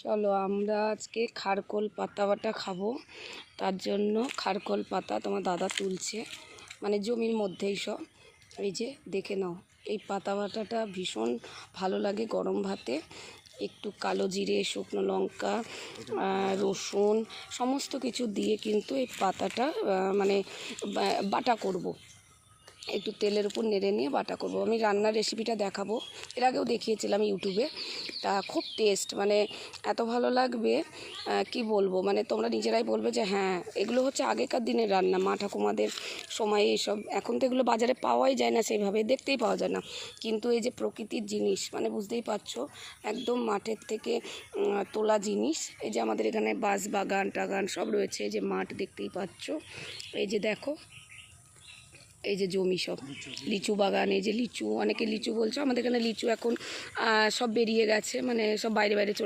চলো আমরা আজকে খারকোল পাতা বাটা খাবো। তার জন্য খারকোল পাতা তোমার দাদা তুলছে, মানে জমির মধ্যেই সব। এই যে দেখে নাও, এই পাতা বাটাটা ভীষণ ভালো লাগে গরম ভাতে। একটু কালো জিরে, শুকনো লঙ্কা, রসুন সমস্ত কিছু দিয়ে কিন্তু এই পাতাটা মানে বাটা করব। একটু তেলের উপর নেড়ে নিয়ে বাটা করব। আমি রান্নার রেসিপিটা দেখাবো, এর আগেও দেখিয়েছিলাম ইউটিউবে। তা খুব টেস্ট, মানে এত ভালো লাগবে কি বলবো, মানে তোমরা নিজেরাই বলবে যে হ্যাঁ এগুলো হচ্ছে আগেকার দিনের রান্না, মা ঠাকুমাদের সময়ে এইসব। এখন তো এগুলো বাজারে পাওয়াই যায় না, সেইভাবে দেখতেই পাওয়া যায় না। কিন্তু এই যে প্রকৃতির জিনিস, মানে বুঝতেই পারছো, একদম মাঠের থেকে তোলা জিনিস। এই যে আমাদের এখানে বাঁশ বাগান টাগান সব রয়েছে, এই যে মাঠ দেখতেই পাচ্ছ, এই যে দেখো, এই যে জমি সব লিচু বাগান, এই যে লিচু, অনেকে লিচু বলছো, আমাদের এখানে লিচু এখন সব বেরিয়ে গেছে, মানে সব বাইরে বাইরে চলে